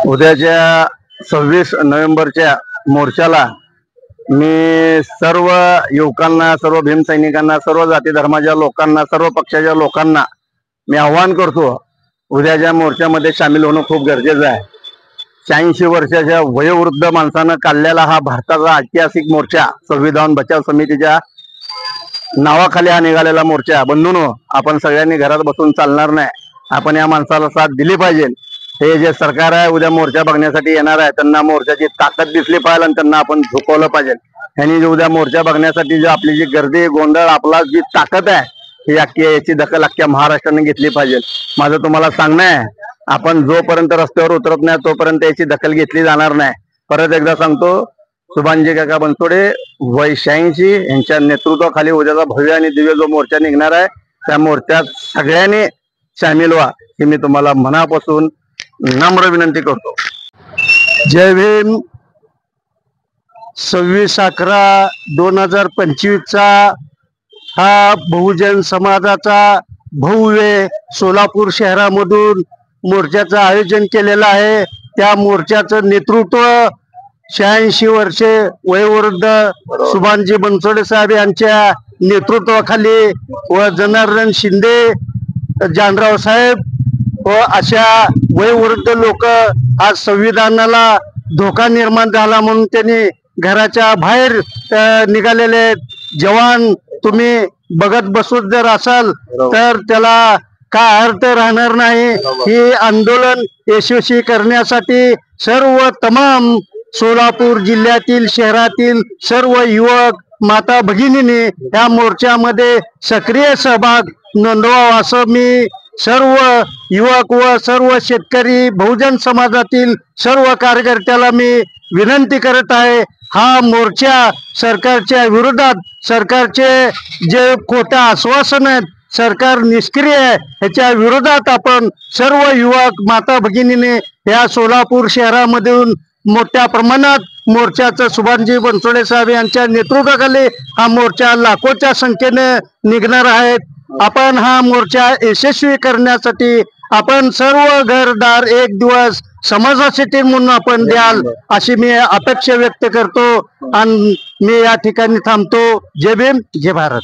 उद्याच्या 26 नोव्हेंबरच्या मोर्चाला मी सर्व युवकांना, सर्व भीमसैनिकांना, सर्व जाती धर्माच्या लोकांना, सर्व पक्षाच्या लोकांना मी आव्हान करतो, उद्याच्या मोर्चामध्ये सामील होणं खूप गरजेचं आहे। 86 वर्षाच्या वयोवृद्ध माणसानं काढलेला हा भारताचा ऐतिहासिक मोर्चा, संविधान बचाव समितीच्या नावाखाली हा निघालेला मोर्चा बंधूंनो, आपण सगळ्यांनी घरात बसून चालणार नाही। आपण या माणसाला साथ दिली पाहिजे। हे जे सरकार आहे उद्या मोर्चा बघण्यासाठी येणार आहे, त्यांना मोर्चाची ताकद दिसली पाहिजे आणि त्यांना आपण झुकवलं पाहिजे। यांनी उद्या मोर्चा बघण्यासाठी जी आपली जी गर्दी गोंधळ, आपला जी ताकद आहे ही याची दखल अख्ख्या महाराष्ट्राने घेतली पाहिजे। माझं तुम्हाला सांगणं आहे, आपण जोपर्यंत रस्त्यावर उतरत नाही तोपर्यंत याची दखल घेतली जाणार नाही। परत एकदा सांगतो, सुभानजी काका बनसोडे वय 86 यांच्या नेतृत्वाखाली उद्याचा भव्य आणि दिव्य जो मोर्चा निघणार आहे त्या मोर्चात सगळ्यांनी सामील व्हा ही मी तुम्हाला मनापासून नम्र विनंती करतो। जय भीम। 26/11/2025 हा बहुजन समाजाचा भव्य सोलापूर शहरामधून मोर्चाचं आयोजन केलेलं आहे। त्या मोर्चाचं नेतृत्व 86 वर्षे वयोवृद्ध सुभानजी बनसोडे साहेब यांच्या नेतृत्वाखाली व जनार्दन शिंदे, जानराव साहेब व अशा वयोवृद्ध लोक आज संविधानाला धोका निर्माण झाला म्हणून त्यांनी घराच्या बाहेर निघालेले जवान तुम्ही बघत बसून जर असाल तर त्याला काय अर्थ राहणार नाही। हे आंदोलन यशस्वी करण्यासाठी सर्व तमाम सोलापूर जिल्ह्यातील, शहरातील सर्व युवक माता भगिनींनी या मोर्चामध्ये सक्रिय सहभाग नोंदवावा असं मी सर्व युवक व सर्व शेतकरी, बहुजन समाजातील सर्व कार्यकर्त्याला मी विनंती करत आहे। हा मोर्चा सरकारच्या विरोधात, सरकारचे जे खोटे आश्वासन आहेत, सरकार निष्क्रिय आहे, ह्याच्या विरोधात आपण सर्व युवक माता भगिनीने या सोलापूर शहरामधून मोठ्या प्रमाणात मोर्चाचं सुभानजी बनसोडे साहेब यांच्या नेतृत्वाखाली हा मोर्चा लाखोच्या संख्येने निघणार आहेत। आपण हा मोर्चा यशस्वी करण्यासाठी आपण सर्व घरदार एक दिवस समाजासाठी म्हणून आपण द्याल अशी मी अपेक्षा व्यक्त करतो आणि मी या ठिकाणी थांबतो। जय भीम, जय भारत।